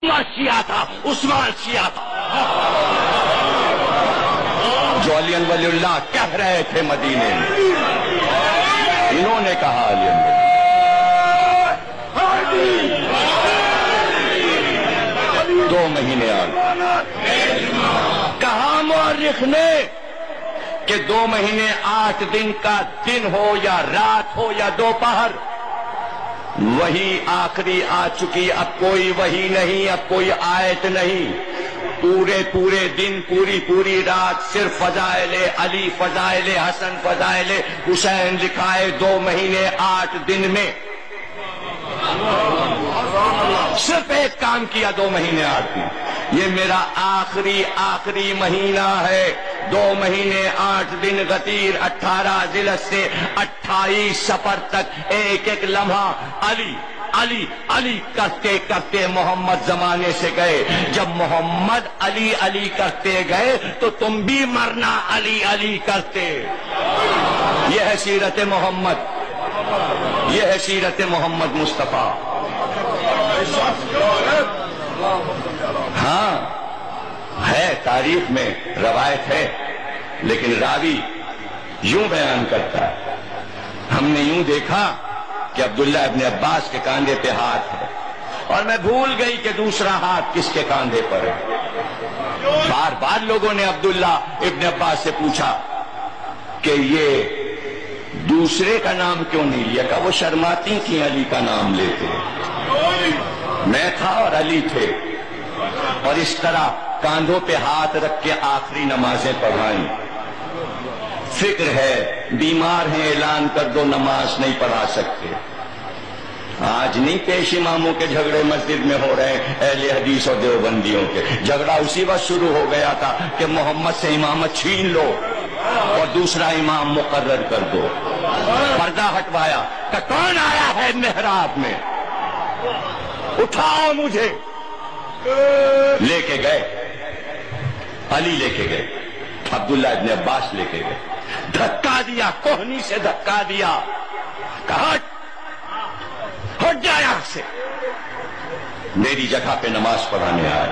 شیعہ تھا، عثمان شیعہ تھا۔ جو علی ولی اللہ کہہ رہے تھے مدینے میں، انہوں نے کہا علی ولی 2 مہینے کہا مورخ نے کہ 2 مہینے 8 دن کا دن ہو یا رات ہو یا دوپہر، وہی آخری آ چکی، اب کوئی وہی نہیں، اب کوئی آیت نہیں، پورے دن پوری رات صرف فضائل علی، فضائل حسن، فضائل حسین لکھائے 2 مہینے 8 دن میں۔ صرف ایک کام کیا 2 مہینے 8 دن، یہ میرا آخری مہینہ ہے، 2 مہینے 8 دن غدیر، 18 ذیلحجہ سے 28 صفر تک ایک لمحہ علی کرتے کرتے محمد زمانے سے گئے۔ جب محمد علی کرتے گئے تو تم بھی مرنا علی کرتے۔ یہ ہے سیرت محمد، یہ ہے سیرت محمد مصطفیٰ۔ ہاں ہے، تاریخ میں روایت ہے، لیکن راوی یوں بیان کرتا ہے، ہم نے یوں دیکھا کہ عبداللہ ابن عباس کے کاندھے پہ ہاتھ ہے، اور میں بھول گئی کہ دوسرا ہاتھ کس کے کاندھے پر ہے۔ بار لوگوں نے عبداللہ ابن عباس سے پوچھا کہ یہ دوسرے کا نام کیوں نہیں لیا؟ کہ وہ شرماتی تھیں علی کا نام لیتے، میں تھا اور علی تھے، اور اس طرح کاندھوں پہ ہاتھ رکھ کے آخری نمازیں پڑھائیں۔ فکر ہے بیمار ہیں، اعلان کر دو نماز نہیں پڑھا سکتے۔ آج نہیں پیش اماموں کے جھگڑے مسجد میں ہو رہے ہیں، اہل حدیث اور دیوبندیوں کے۔ جھگڑا اسی وقت شروع ہو گیا تھا کہ محمد سے امامت چھین لو اور دوسرا امام مقرر کر دو۔ پردہ ہٹوایا کہ کون آیا ہے محراب میں، اٹھاؤ مجھے۔ لے کے گئے، علی لے کے گئے، عبداللہ ابن عباس لے کے گئے، دھکا دیا، کوہنی سے دھکا دیا، کہا ہٹ جا یہاں سے، میری جگہ پہ نماز پڑھانے آئے۔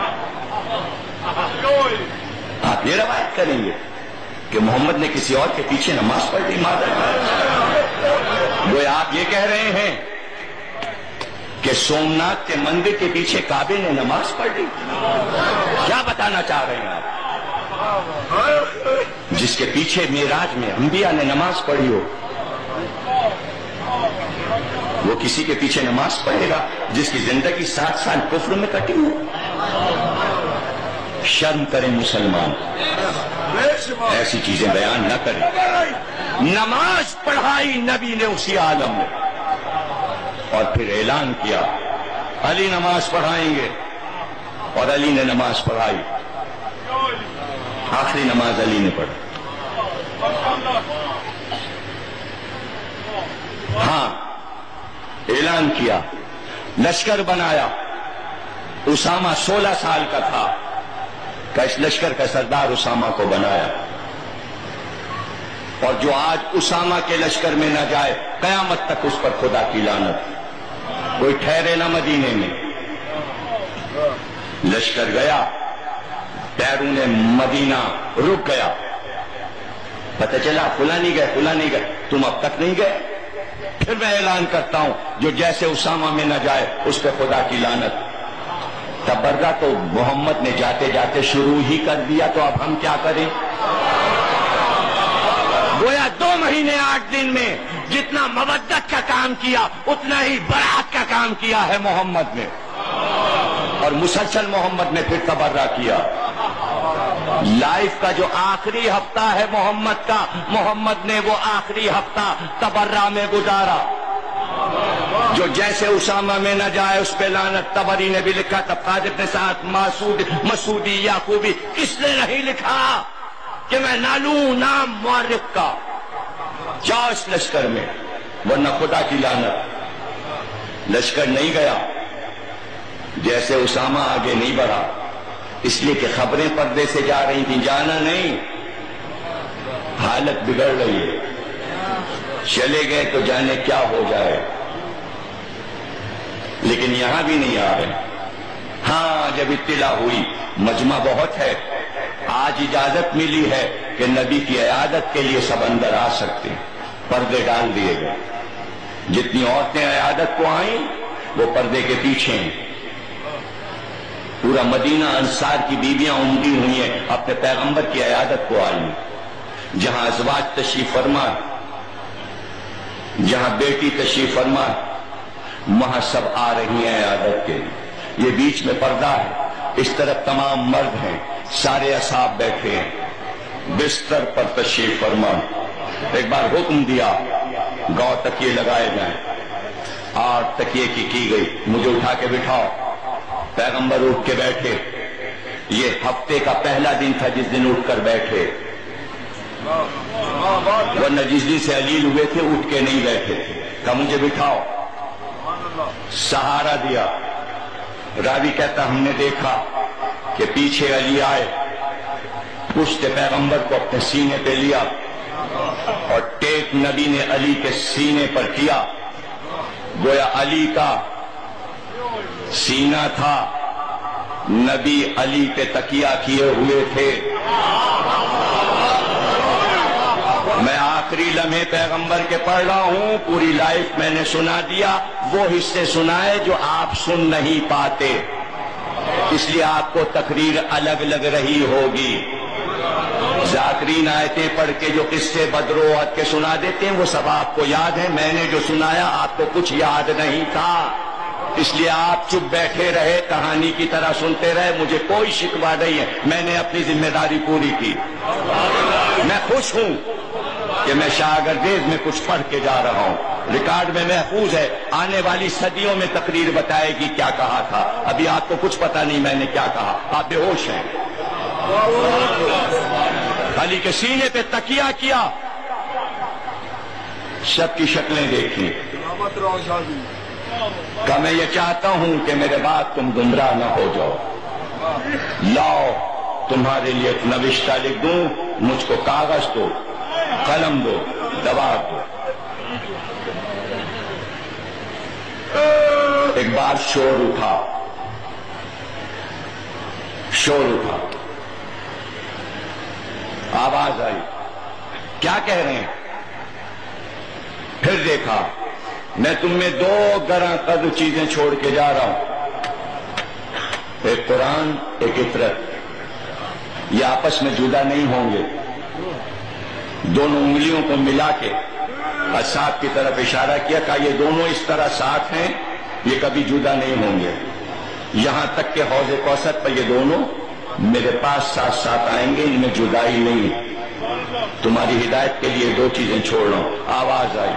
آپ یہ روایت کریں گے کہ محمد نے کسی اور کے پیچھے نماز پڑھ دی؟ وہ آپ یہ کہہ رہے ہیں کہ سومناتھ کے مندر کے پیچھے کعبے نے نماز پڑھ دی؟ کیا بتانا چاہ رہے ہیں آپ؟ جس کے پیچھے معراج میں انبیاء نے نماز پڑھی ہو، وہ کسی کے پیچھے نماز پڑھے گا جس کی زندگی 7 سال کفر میں کٹی ہو؟ شرم کریں مسلمان، ایسی چیزیں بیان نہ کریں۔ نماز پڑھائی نبی نے اسی عالم میں، اور پھر اعلان کیا علی نماز پڑھائیں گے، اور علی نے نماز پڑھائی۔ آخری نماز علی نے پڑھی۔ ہاں، اعلان کیا، لشکر بنایا۔ اسامہ 16 سال کا تھا کہ اس لشکر کا سردار اسامہ کو بنایا، اور جو آج اسامہ کے لشکر میں نہ جائے قیامت تک اس پر خدا کی لعنت۔ کوئی ٹھہرے نہ مدینے میں۔ لشکر گیا، بیرون مدینہ رک گیا، پتہ چلا فلاں نہیں گئے، تم اب تک نہیں گئے؟ پھر میں اعلان کرتا ہوں جو جیسے اسامہ میں نہ جائے اس پہ خدا کی لعنت۔ تبرہ تو محمد نے جاتے جاتے شروع ہی کر دیا، تو اب ہم کیا کریں؟ گویا 2 مہینے 8 دن میں جتنا مودت کا کام کیا اتنا ہی برات کا کام کیا ہے محمد نے، اور مسلسل محمد نے پھر تبرہ کیا۔ لائف کا جو آخری ہفتہ ہے محمد کا، محمد نے وہ آخری ہفتہ تبرہ میں گزارا۔ جو جیسے اسامہ میں نہ جائے اس پہ لعنت۔ طبری نے بھی لکھا، طبقات ابن سعد، مسعودی، یعقوبی، کس نے نہیں لکھا کہ میں نہ لوں نام مورخ کا؟ جاؤ اس لشکر میں، ورنہ خدا کی لعنت۔ لشکر نہیں گیا، جیسے اسامہ آگے نہیں بڑھا، اس لیے کہ خبریں پردے سے جا رہی تھیں، جانا نہیں، حالت بگڑ رہی ہے، چلے گئے تو جانے کیا ہو جائے۔ لیکن یہاں بھی نہیں آ رہے۔ ہاں، جب اطلاع ہوئی مجمع بہت ہے، آج اجازت ملی ہے کہ نبی کی عیادت کے لیے سب اندر آ سکتے ہیں، پردے ڈال دیے گئے، جتنی عورتیں عیادت کو آئیں وہ پردے کے پیچھے ہیں، پورا مدینہ انصار کی بیویاں امڈی ہوئی ہیں، اپنے پیغمبر کی عیادت کو آئی ہیں، جہاں ازواج تشریف فرما، جہاں بیٹی تشریف فرما، وہاں سب آ رہی ہیں عیادت کے لیے، یہ بیچ میں پردہ ہے، اس طرف تمام مرد ہیں، سارے اصحاب بیٹھے ہیں، بستر پر تشریف فرما، ایک بار حکم دیا گاؤں تکیے لگائے جائیں، اور تکیے کی گئی، مجھے اٹھا کے بٹھاؤ، پیغمبر اٹھ کے بیٹھے، یہ ہفتے کا پہلا دن تھا جس دن اٹھ کر بیٹھے، ورنہ جس دن سے علیل ہوئے تھے اٹھ کے نہیں بیٹھے تھے، کہا مجھے بٹھاؤ، سہارا دیا، راوی کہتا ہم نے دیکھا کہ پیچھے علی آئے، پشت پیغمبر کو اپنے سینے پہ لیا اور ٹیک نبی نے علی کے سینے پر کیا، گویا علی کا سینہ تھا، نبی علی پہ تکیہ کیے ہوئے تھے۔ میں آخری لمحے پیغمبر کے پڑھ رہا ہوں، پوری لائف میں نے سنا دیا، وہ حصے سنائے جو آپ سن نہیں پاتے، اس لیے آپ کو تقریر الگ لگ رہی ہوگی۔ ذاکرین آیتیں پڑھ کے جو قصے بدر و احد کے سنا دیتے ہیں وہ سب آپ کو یاد ہیں، میں نے جو سنایا آپ کو کچھ یاد نہیں تھا، اس لیے آپ چپ بیٹھے رہے، کہانی کی طرح سنتے رہے، مجھے کوئی شکوہ نہیں ہے، میں نے اپنی ذمہ داری پوری کی۔ میں خوش ہوں کہ میں شاگردیز میں کچھ پڑھ کے جا رہا ہوں، ریکارڈ میں محفوظ ہے، آنے والی صدیوں میں تقریر بتائے گی کیا کہا تھا، ابھی آپ کو کچھ پتہ نہیں میں نے کیا کہا، آپ بے ہوش ہیں۔ علی کے سینے پہ تکیہ کیا، سب کی شکلیں دیکھی، کہ میں یہ چاہتا ہوں کہ میرے بعد تم گمراہ نہ ہو جاؤ، لاؤ تمہارے لیے ایک نوشتہ لکھ دوں، مجھ کو کاغذ دو، قلم دو، دوات دو۔ ایک بار شور اٹھا، آواز آئی، کیا کہہ رہے ہیں؟ پھر دیکھا، میں تم میں دو گراں قدر چیزیں چھوڑ کے جا رہا ہوں، ایک قرآن، ایک عطرت، یہ آپس میں جدا نہیں ہوں گے، دونوں انگلیوں کو ملا کے اصحاب کی طرف اشارہ کیا، کہا یہ دونوں اس طرح ساتھ ہیں، یہ کبھی جدا نہیں ہوں گے، یہاں تک کہ حوض کوثر پر یہ دونوں میرے پاس ساتھ ساتھ آئیں گے، ان میں جدائی نہیں، تمہاری ہدایت کے لیے دو چیزیں چھوڑ رہا ہوں۔ آواز آئی،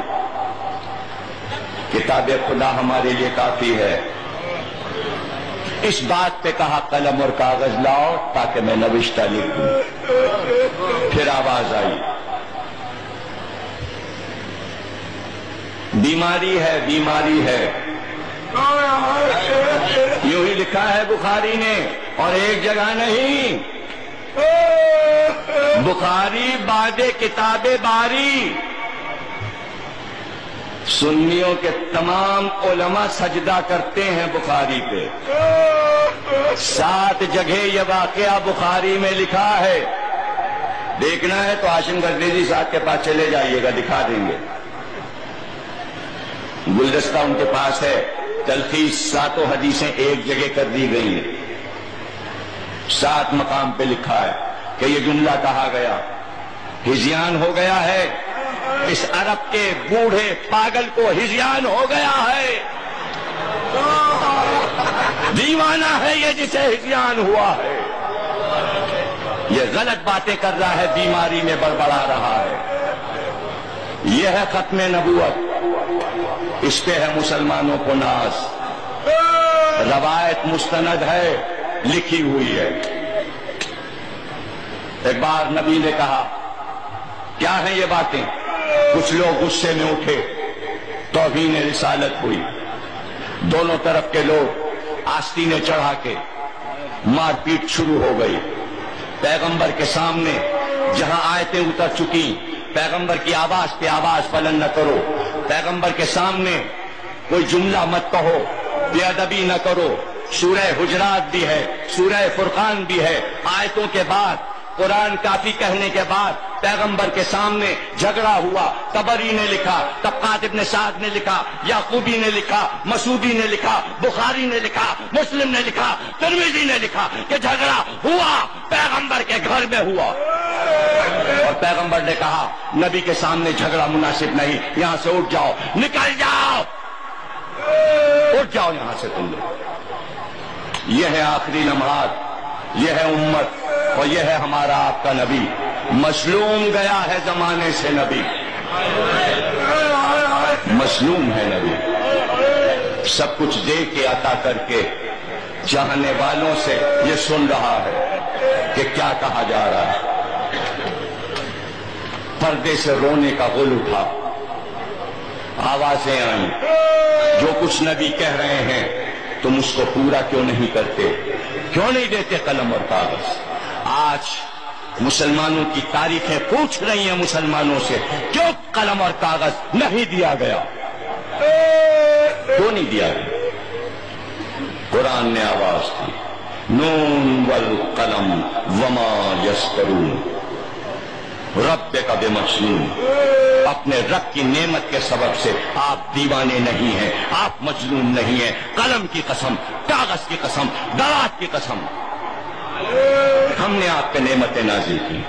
کتاب خدا ہمارے لیے کافی ہے، اس بات پہ کہا قلم اور کاغذ لاؤ تاکہ میں نوشتہ لکھ دوں۔ پھر آواز آئی، بیماری ہے، بیماری ہے، یوں ہی لکھا ہے بخاری نے، اور ایک جگہ نہیں، بخاری بعد کتاب باری، سنیوں کے تمام علماء سجدہ کرتے ہیں بخاری پہ، 7 جگہ یہ واقعہ بخاری میں لکھا ہے، دیکھنا ہے تو ہاشم گردیزی صاحب کے پاس چلے جائیے گا، دکھا دیں گے، گلدستہ ان کے پاس ہے، تلخیص 7 حدیثیں ایک جگہ کر دی گئی ہیں، 7 مقام پہ لکھا ہے کہ یہ جملہ کہا گیا، ہذیان ہو گیا ہے، اس عرب کے بوڑھے پاگل کو ہذیان ہو گیا ہے، دیوانہ ہے یہ جسے ہذیان ہوا ہے، یہ غلط باتیں کر رہا ہے، بیماری میں بڑبڑا رہا ہے، یہ ہے ختم نبوت، اس پہ ہے مسلمانوں کو ناز، روایت مستند ہے، لکھی ہوئی ہے۔ ایک بار نبی نے کہا کیا ہیں یہ باتیں، کچھ لوگ غصے میں اٹھے، توہین رسالت ہوئی، دونوں طرف کے لوگ آستینیں چڑھا کے مار پیٹ شروع ہو گئی، پیغمبر کے سامنے جہاں آیتیں اتر چکی، پیغمبر کی آواز پہ آواز بلند نہ کرو، پیغمبر کے سامنے کوئی جملہ مت کہو، بے ادبی نہ کرو، سورہ حجرات بھی ہے، سورہ فرقان بھی ہے۔ آیتوں کے بعد قرآن کافی کہنے کے بعد پیغمبر کے سامنے جھگڑا ہوا۔ طبری نے لکھا، طبقات ابن سعد نے لکھا، یعقوبی نے لکھا، مسعودی نے لکھا، بخاری نے لکھا، مسلم نے لکھا، ترمذی نے لکھا کہ جھگڑا ہوا پیغمبر کے گھر میں ہوا، اور پیغمبر نے کہا نبی کے سامنے جھگڑا مناسب نہیں، یہاں سے اٹھ جاؤ، نکل جاؤ، اٹھ جاؤ یہاں سے تم لوگ۔ یہ ہے آخری لمحات، یہ ہے امت، اور یہ ہے ہمارا آپ کا نبی۔ مظلوم گیا ہے زمانے سے نبی، مظلوم ہے نبی، سب کچھ دے کے عطا کر کے چاہنے والوں سے یہ سن رہا ہے کہ کیا کہا جا رہا ہے۔ پردے سے رونے کا غل اٹھا، آوازیں آئیں، جو کچھ نبی کہہ رہے ہیں تم اس کو پورا کیوں نہیں کرتے، کیوں نہیں دیتے قلم اور کاغذ؟ آج مسلمانوں کی تاریخیں پوچھ رہی ہیں مسلمانوں سے، کیوں قلم اور کاغذ نہیں دیا گیا، کیوں نہیں دیا گیا؟ قرآن نے آواز دی، نون والقلم وما یسطرون، ربک بمجنون، اپنے رب کی نعمت کے سبب سے آپ دیوانے نہیں ہیں، آپ مجنون نہیں ہیں۔ قلم کی قسم، کاغذ کی قسم، دوات کی قسم، ہم نے آپ پہ نعمتیں نازل کی۔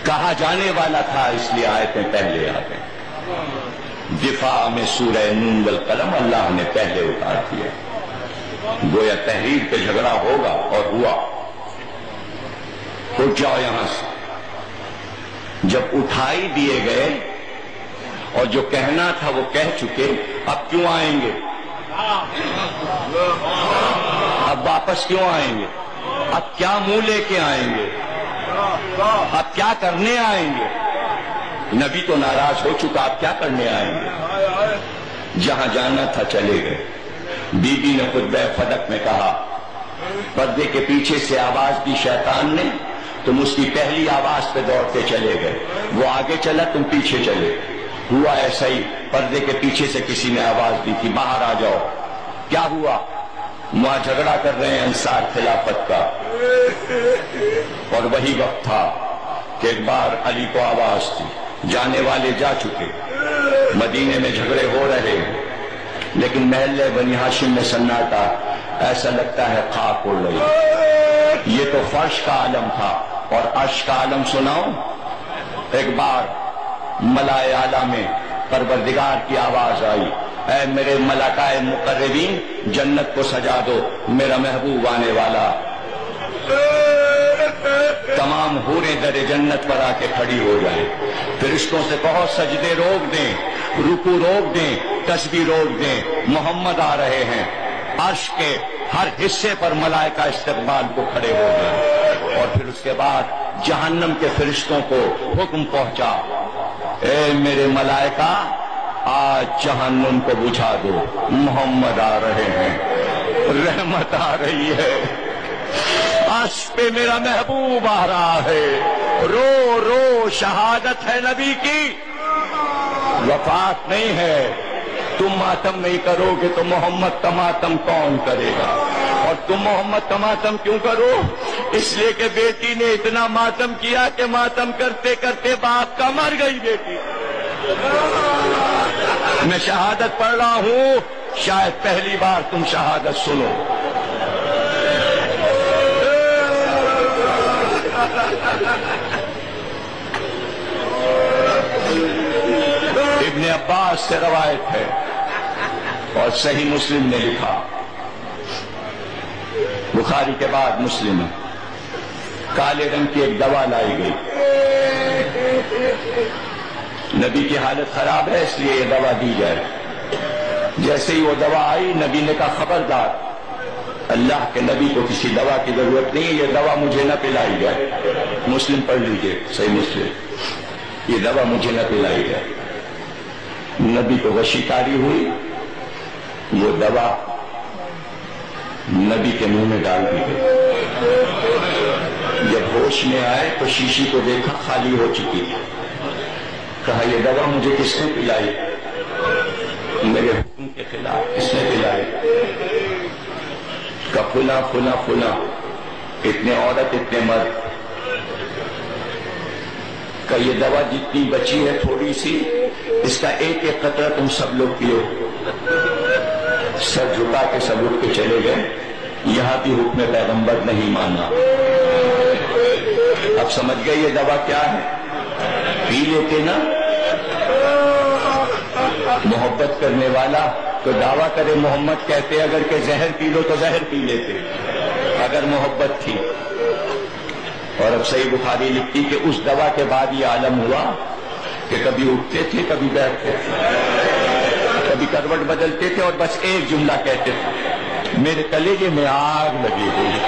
کہا جانے والا تھا اس لیے آیتیں پہلے آ گئیں۔ دفاع میں سورہ نون والقلم اللہ نے پہلے اتار دیا، گویا تحریر پہ جھگڑا ہوگا، اور ہوا۔ اٹھ جاؤ یہاں سے۔ جب اٹھائی دیے گئے اور جو کہنا تھا وہ کہہ چکے، اب کیوں آئیں گے؟ اب واپس کیوں آئیں گے؟ اب کیا منہ لے کے آئیں گے؟ اب کیا کرنے آئیں گے؟ نبی تو ناراض ہو چکا، اب کیا کرنے آئیں گے؟ جہاں جانا تھا چلے گئے۔ بی بی نے خطبہ فدق میں کہا، پردے کے پیچھے سے آواز دی شیطان نے، تم اس کی پہلی آواز پہ دوڑتے چلے گئے، وہ آگے چلا تم پیچھے چلے۔ ہوا ایسا ہی، پردے کے پیچھے سے کسی نے آواز دی کہ باہر آ جاؤ۔ کیا ہوا؟ وہاں جھگڑا کر رہے ہیں انصار خلافت کا، اور وہی وقت تھا کہ ایک بار علی کو آواز تھی، جانے والے جا چکے، مدینے میں جھگڑے ہو رہے ہیں، لیکن محلے بنی ہاشم میں سناٹا، ایسا لگتا ہے خاک اڑ رہی۔ یہ تو فرش کا عالم تھا، اور عرش کا عالم سناؤں؟ ایک بار ملائے اعلیٰ میں پروردگار کی آواز آئی، اے میرے ملائکہ مقربین جنت کو سجا دو، میرا محبوب آنے والا۔ تمام حوریں در جنت پر آ کے کھڑی ہو جائیں، فرشتوں سے کہو سجدے روک دیں، رکوع روک دیں، تسبیح روک دیں، محمد آ رہے ہیں۔ عرش کے ہر حصے پر ملائکہ استقبال کو کھڑے ہو گئے، اور پھر اس کے بعد جہنم کے فرشتوں کو حکم پہنچا، اے میرے ملائکہ آج جہنم کو بجھا دو، محمد آ رہے ہیں، رحمت آ رہی ہے، عرش پہ میرا محبوب آ رہا ہے۔ رو رو شہادت ہے نبی کی، وفات نہیں ہے۔ تم ماتم نہیں کرو گے تو محمد کا ماتم کون کرے گا؟ اور تم محمد کا ماتم کیوں کرو؟ اس لیے کہ بیٹی نے اتنا ماتم کیا کہ ماتم کرتے کرتے باپ کا مر گئی بیٹی۔ میں شہادت پڑھ رہا ہوں، شاید پہلی بار تم شہادت سنو۔ ابن عباس سے روایت ہے، اور صحیح مسلم نے لکھا، بخاری کے بعد مسلم ہے، کالے رنگ کی ایک دوا لائی گئی، نبی کی حالت خراب ہے اس لیے یہ دوا دی جائے۔ جیسے ہی وہ دوا آئی، نبی نے کہا خبردار، اللہ کے نبی کو کسی دوا کی ضرورت نہیں، یہ دوا مجھے نہ پلائی جائے۔ مسلم پڑھ لیجئے، صحیح مسلم، یہ دوا مجھے نہ پلائی جائے۔ نبی کو غشی طاری ہوئی، وہ دوا نبی کے منہ میں ڈال دی گئی۔ جب ہوش میں آئے تو شیشی کو دیکھا خالی ہو چکی تھی، کہا یہ دوا مجھے کس نے پلائی؟ میرے حکم کے خلاف کس نے پلائی؟ کا فلاں فلاں فلاں، اتنے عورت اتنے مرد، کا یہ دوا جتنی بچی ہے تھوڑی سی، اس کا ایک ایک قطرہ تم سب لوگ پیو۔ سر جھکا کے سب اٹھ کے چلے گئے۔ یہاں بھی حکم پیغمبر نہیں مانا۔ اب سمجھ گئے یہ دوا کیا ہے؟ پی لیتے نا۔ محبت کرنے والا تو دعویٰ کرے محمد کہتے اگر کہ زہر پی لو تو زہر پی لیتے اگر محبت تھی۔ اور اب صحیح بخاری لکھتی کہ اس دوا کے بعد یہ عالم ہوا کہ کبھی اٹھتے تھے کبھی بیٹھتے تھے، کبھی کروٹ بدلتے تھے اور بس ایک جملہ کہتے تھے، میرے کلیجے میں آگ لگی ہوئی ہے،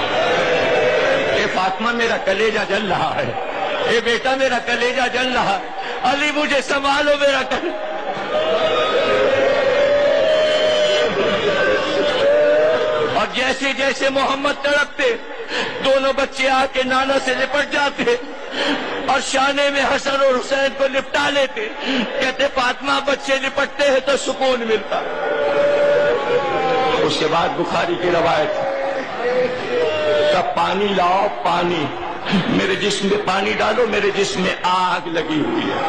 اے فاطمہ میرا کلیجہ جل رہا ہے، اے بیٹا میرا کلیجہ جل رہا ہے، علی مجھے سنبھالو میرا کلیجہ۔ اور جیسے جیسے محمد تڑپتے دونوں بچے آ کے نانا سے لپٹ جاتے اور شانے میں حسن اور حسین کو لپٹا لیتے، کہتے فاطمہ بچے لپٹتے ہیں تو سکون ملتا۔ اس کے بعد بخاری کی روایت، تب پانی لاؤ پانی، میرے جسم میں پانی ڈالو، میرے جسم میں آگ لگی ہوئی ہے۔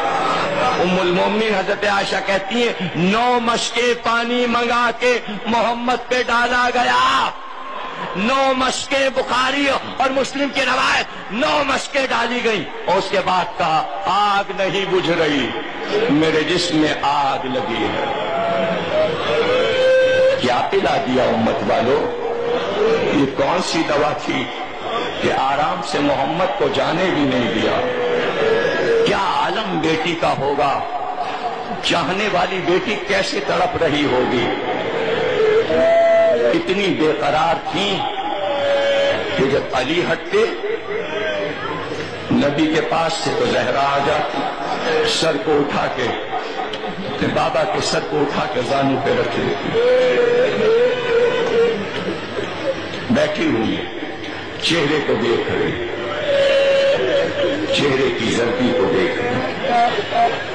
ام المومنین حضرت عائشہ کہتی ہیں 9 مشکیں پانی منگا کے محمد پہ ڈالا گیا، 9 مشکیں، بخاری اور مسلم کی روایت 9 مشکیں ڈالی گئی اور اس کے بعد کہا آگ نہیں بجھ رہی، میرے جسم میں آگ لگی ہے۔ کیا پلا دیا امت والو؟ یہ کون سی دوا تھی کہ آرام سے محمد کو جانے بھی نہیں دیا؟ کیا عالم بیٹی کا ہوگا؟ چاہنے والی بیٹی کیسے تڑپ رہی ہوگی؟ اتنی بے قرار تھی کہ جب علی ہٹتے نبی کے پاس سے تو زہرا آ جاتی، سر کو اٹھا کے بابا کے سر کو اٹھا کے زانو پہ رکھ لیتی، بیٹھی ہوئی چہرے کو دیکھ رہی، چہرے کی زردی کو دیکھ رہی،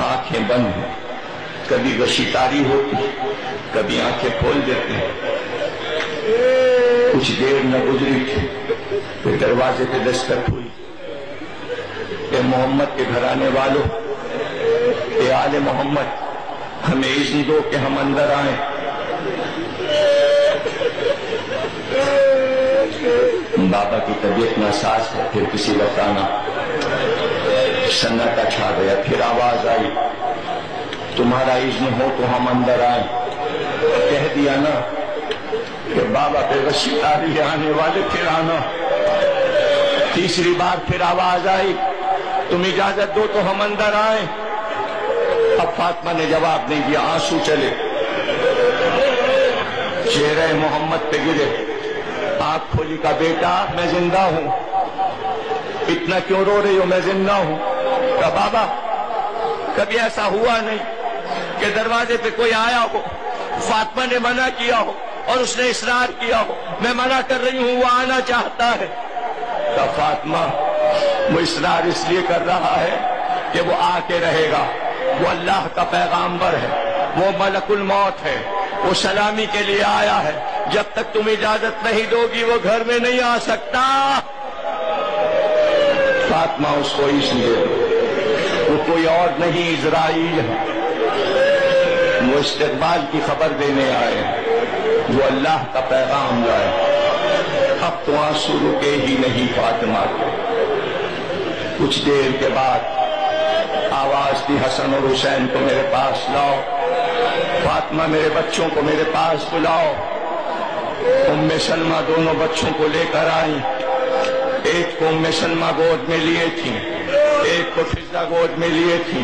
آنکھیں بند ہیں، کبھی وشیتاری ہوتی کبھی آنکھیں کھول دیتے۔ کچھ دیر نہ گزری تھی پھر دروازے پہ دستک ہوئی، اے محمد کے گھرانے والوں، اے آل محمد، ہمیں اذن دو کہ ہم اندر آئیں۔ بابا کی طبیعت ناساز ہے، پھر کسی وقت آنا، سناٹا چھا گیا، پھر آواز آئی تمہارا اذن ہو تو ہم اندر آئیں۔ کہہ دیا نا کہ بابا پہ وشی تاری آنے والے، پھر آنا۔ تیسری بار پھر آواز آئی تم اجازت دو تو ہم اندر آئیں۔ اب فاطمہ نے جواب نہیں دیا، آنسو چلے، چہرہ محمد پہ گرے، آنکھ کھولی کا بیٹا میں زندہ ہوں، اتنا کیوں رو رہی ہو؟ میں زندہ ہوں۔ کہا بابا کبھی ایسا ہوا نہیں کہ دروازے پہ کوئی آیا ہو، فاطمہ نے منع کیا ہو اور اس نے اصرار کیا ہو، میں منع کر رہی ہوں وہ آنا چاہتا ہے۔ کہا فاطمہ وہ اصرار اس لیے کر رہا ہے کہ وہ آ کے رہے گا، وہ اللہ کا پیغامبر ہے، وہ ملک الموت ہے، وہ سلامی کے لیے آیا ہے، جب تک تم اجازت نہیں دو گی وہ گھر میں نہیں آ سکتا۔ فاطمہ اس کو اس لیے، وہ کوئی اور نہیں اسرائیل ہے، وہ استقبال کی خبر دینے آئے، وہ اللہ کا پیغام لائے۔ اب تو آنسو رکے ہی نہیں فاطمہ کے۔ کچھ دیر کے بعد آواز دی حسن اور حسین کو میرے پاس لاؤ، فاطمہ میرے بچوں کو میرے پاس بلاؤ۔ ام سلمہ دونوں بچوں کو لے کر آئیں، ایک کو ام سلمہ گود میں لیے تھی، ایک کو فضہ گود میں لیے تھی،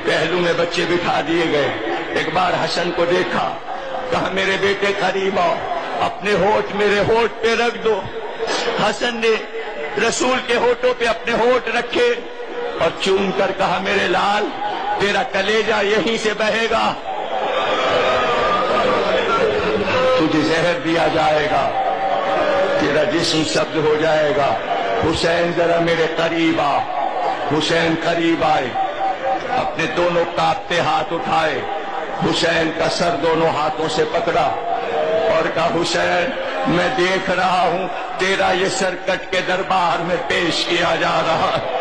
پہلو میں بچے بٹھا دیے گئے۔ ایک بار حسن کو دیکھا، کہا میرے بیٹے قریب آؤ، اپنے ہونٹ میرے ہونٹ پہ رکھ دو۔ حسن نے رسول کے ہونٹوں پہ اپنے ہونٹ رکھے اور چوم کر کہا میرے لال تیرا کلیجہ یہیں سے بہے گا، تجھے زہر دیا جائے گا، تیرا جسم سبز ہو جائے گا۔ حسین ذرا میرے قریب آ۔ حسین قریب آئے، اپنے دونوں کانپتے ہاتھ اٹھائے، حسین کا سر دونوں ہاتھوں سے پکڑا اور کہا حسین میں دیکھ رہا ہوں تیرا یہ سر کٹ کے دربار میں پیش کیا جا رہا ہے،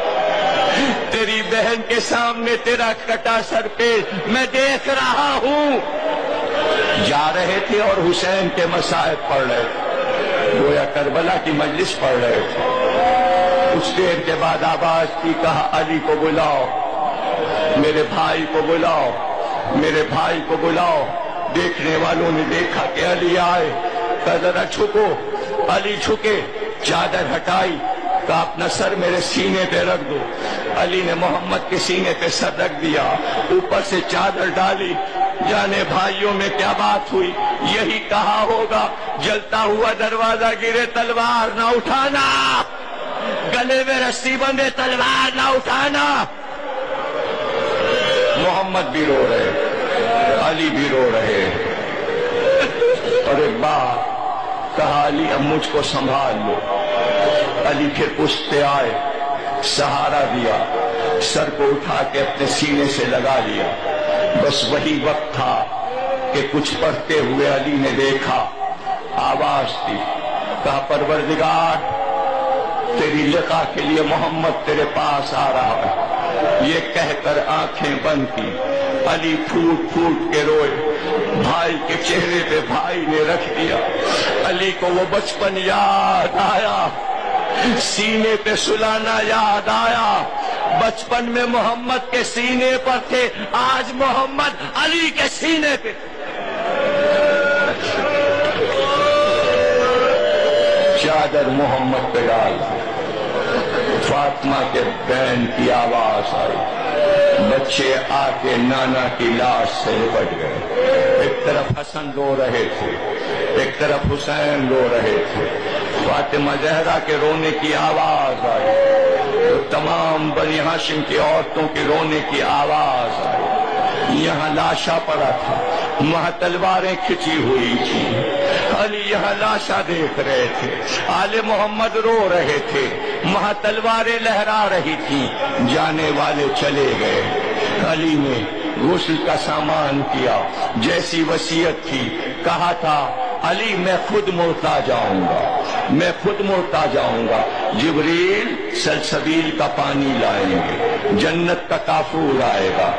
تیری بہن کے سامنے تیرا کٹا سر پیش میں دیکھ رہا ہوں۔ جا رہے تھے اور حسین کے مصائب پڑھ رہے تھے، گویا کربلا کی مجلس پڑھ رہے تھے۔ کچھ دیر کے بعد آواز کی، کہا علی کو بلاؤ، میرے بھائی کو بلاؤ، میرے بھائی کو بلاؤ۔ دیکھنے والوں نے دیکھا کہ علی آئے، کہا ذرا جھکو۔ علی جھکے، چادر ہٹائی، کہا اپنا سر میرے سینے پہ رکھ دو۔ علی نے محمد کے سینے پہ سر رکھ دیا، اوپر سے چادر ڈالی۔ جانے بھائیوں میں کیا بات ہوئی؟ یہی کہا ہوگا جلتا ہوا دروازہ گرے تلوار نہ اٹھانا، گلے میں رسی بندھے تلوار نہ اٹھانا۔ محمد بھی رو رہے، علی بھی رو رہے، اور ایک بار کہا علی اب مجھ کو سنبھال لو۔ علی پھر پشتے آئے، سہارا دیا، سر کو اٹھا کے اپنے سینے سے لگا لیا۔ بس وہی وقت تھا کہ کچھ پڑھتے ہوئے علی نے دیکھا، آواز تھی، کہا پروردگار تیری لقا کے لیے محمد تیرے پاس آ رہا ہے۔ یہ کہہ کر آنکھیں بند کی، علی پھوٹ پھوٹ کے روئے۔ بھائی کے چہرے پہ بھائی نے رکھ دیا۔ علی کو وہ بچپن یاد آیا، سینے پہ سلانا یاد آیا۔ بچپن میں محمد کے سینے پر تھے، آج محمد علی کے سینے پہ۔ چادر محمد پہ ڈال، فاطمہ کے بہن کی آواز آئی، بچے آ کے نانا کی لاش سے لپٹ گئے۔ ایک طرف حسن رو رہے تھے، ایک طرف حسین رو رہے تھے۔ فاطمہ زہرا کے رونے کی آواز آئی، تو تمام بنی ہاشم کی عورتوں کے رونے کی آواز آئی۔ یہاں لاشا پڑا تھا، وہاں تلواریں کھچی ہوئی تھی، علی یہاں لاشا دیکھ رہے تھے، آل محمد رو رہے تھے، وہاں تلواریں لہرا رہی تھیں۔ جانے والے چلے گئے، علی نے غسل کا سامان کیا، جیسی وصیت تھی، کہا تھا علی میں خود مرتا جاؤں گا، میں خود مرتا جاؤں گا۔ جبریل سلسبیل کا پانی لائیں گے، جنت کا کافور آئے گا،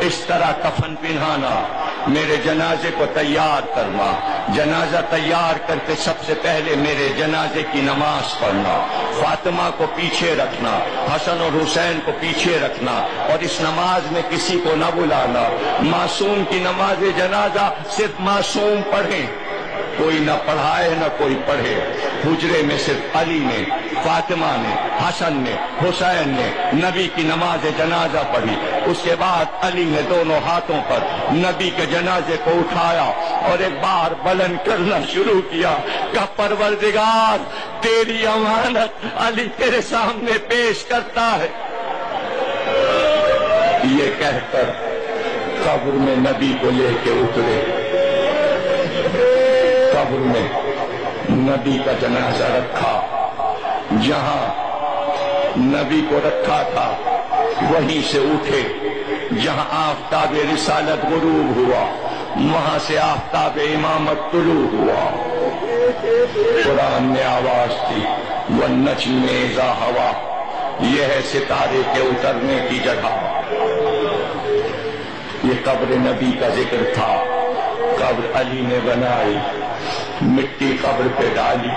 اس طرح کفن پہنانا، میرے جنازے کو تیار کرنا، جنازہ تیار کر کے سب سے پہلے میرے جنازے کی نماز پڑھنا، فاطمہ کو پیچھے رکھنا، حسن اور حسین کو پیچھے رکھنا، اور اس نماز میں کسی کو نہ بلانا۔ معصوم کی نماز جنازہ صرف معصوم پڑھیں، کوئی نہ پڑھائے نہ کوئی پڑھے۔ حجرے میں صرف علی نے، فاطمہ نے، حسن نے، حسین نے نبی کی نماز جنازہ پڑھی۔ اس کے بعد علی نے دونوں ہاتھوں پر نبی کے جنازے کو اٹھایا اور ایک بار بلند کرنا شروع کیا کہ پروردگار تیری امانت علی تیرے سامنے پیش کرتا ہے۔ یہ کہہ کر قبر میں نبی کو لے کے اترے، قبر میں نبی کا جنازہ رکھا، جہاں نبی کو رکھا تھا وہیں سے اٹھے، جہاں آفتاب رسالت غروب ہوا وہاں سے آفتاب امامت طلوع ہوا۔ قرآن نے آواز دی والنجم اذا ہوا، یہ ہے ستارے کے اترنے کی جگہ۔ یہ قبر نبی کا ذکر تھا۔ قبر علی نے بنائی، مٹی قبر پہ ڈالی،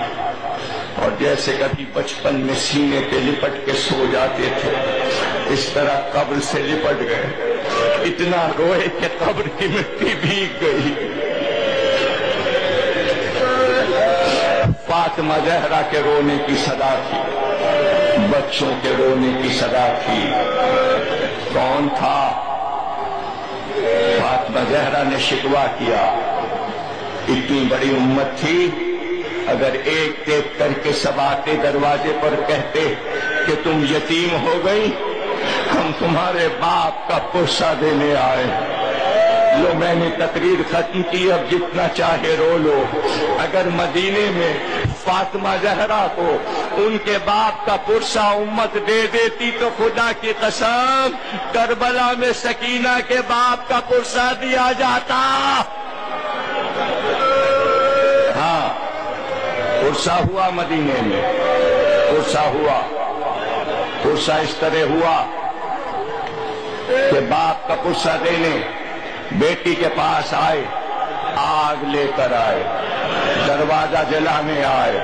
اور جیسے کبھی بچپن میں سینے پہ لپٹ کے سو جاتے تھے اس طرح قبر سے لپٹ گئے، اتنا روئے کہ قبر کی مٹی بھیگ گئی۔ فاطمہ زہرا کے رونے کی صدا تھی، بچوں کے رونے کی صدا تھی۔ کون تھا؟ فاطمہ زہرا نے شکوہ کیا، اتنی بڑی امت تھی، اگر ایک ایک کر کے سب آتے دروازے پر کہتے کہ تم یتیم ہو گئی، ہم تمہارے باپ کا پرسہ دینے آئے۔ لو میں نے تقریر ختم کی، اب جتنا چاہے رو لو۔ اگر مدینے میں فاطمہ زہرا کو ان کے باپ کا پرسہ امت دے دیتی تو خدا کی قسم کربلا میں سکینہ کے باپ کا پرسہ دیا جاتا۔ ہاں، عرصہ ہوا مدینے میں، عرصہ ہوا، عرصہ اس طرح ہوا کہ باپ کا قصہ دینے بیٹی کے پاس آئے، آگ لے کر آئے، دروازہ جلانے آئے،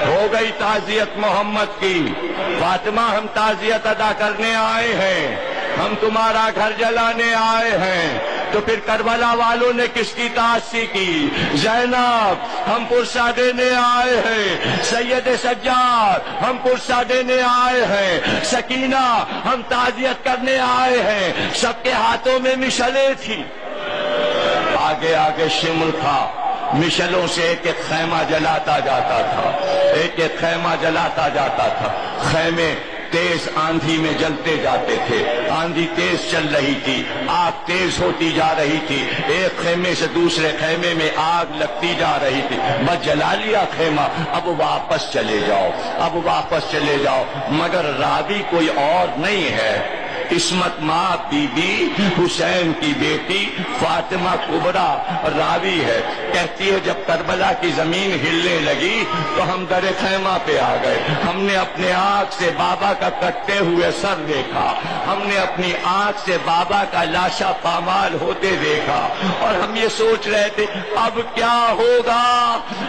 ہو گئی تعزیت محمد کی، فاطمہ ہم تعزیت ادا کرنے آئے ہیں، ہم تمہارا گھر جلانے آئے ہیں۔ تو پھر کربلا والوں نے کس کی تعزیت کی؟ زینب ہم پرسہ دینے آئے ہیں، سید سجاد ہم پرسہ دینے آئے ہیں، سکینہ ہم تعزیت کرنے آئے ہیں۔ سب کے ہاتھوں میں مشعلیں تھی، آگے آگے شمل تھا، مشعلوں سے ایک ایک خیمہ جلاتا جاتا تھا، ایک ایک خیمہ جلاتا جاتا تھا۔ خیمے تیز آندھی میں جلتے جاتے تھے، آندھی تیز چل رہی تھی، آگ تیز ہوتی جا رہی تھی، ایک خیمے سے دوسرے خیمے میں آگ لگتی جا رہی تھی، بس جلا لیا خیمہ، اب واپس چلے جاؤ، اب واپس چلے جاؤ۔ مگر راوی کوئی اور نہیں ہے، عصمت ماں بی بی حسین کی بیٹی فاطمہ کبریٰ راوی ہے، کہتی ہے جب کربلا کی زمین ہلنے لگی تو ہم در خیمہ پہ آ گئے، ہم نے اپنے آنکھ سے بابا کا کٹتے ہوئے سر دیکھا، ہم نے اپنی آنکھ سے بابا کا لاشا پامال ہوتے دیکھا، اور ہم یہ سوچ رہے تھے اب کیا ہوگا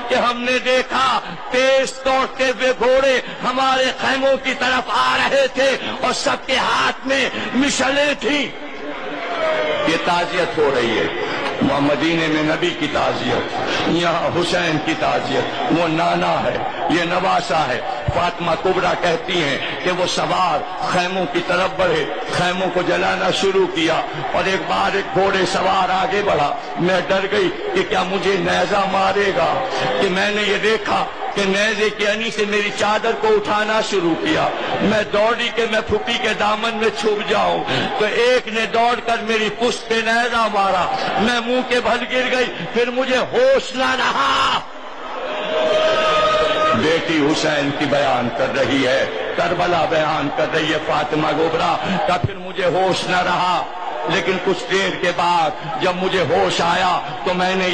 کہ ہم نے دیکھا تیز دوڑتے ہوئے گھوڑے ہمارے خیموں کی طرف آ رہے تھے اور سب کے ہاتھ میں مشعلیں تھیں۔ یہ تعزیت ہو رہی ہے، وہاں مدینے میں نبی کی تعزیت، یہاں حسین کی تعزیت، وہ نانا ہے، یہ نواسا ہے۔ فاطمہ کبریٰ کہتی ہیں کہ وہ سوار خیموں کی طرف بڑھے، خیموں کو جلانا شروع کیا، اور ایک بار ایک گھوڑے سوار آگے بڑھا، میں ڈر گئی کہ کیا مجھے نیزہ مارے گا، کہ میں نے یہ دیکھا کہ نیزے کی انی سے میری چادر کو اٹھانا شروع کیا، میں دوڑی کہ میں پھوپھی کے دامن میں چھپ جاؤں، تو ایک نے دوڑ کر میری پشت پہ نیزہ مارا، میں منہ کے بھل گر گئی، پھر مجھے ہوش نہ رہا۔ بیٹی حسین کی بیان کر رہی ہے، کربلا بیان کر رہی ہے فاطمہ کبریٰ کا، پھر مجھے ہوش نہ رہا، لیکن کچھ دیر کے بعد جب مجھے ہوش آیا تو میں نے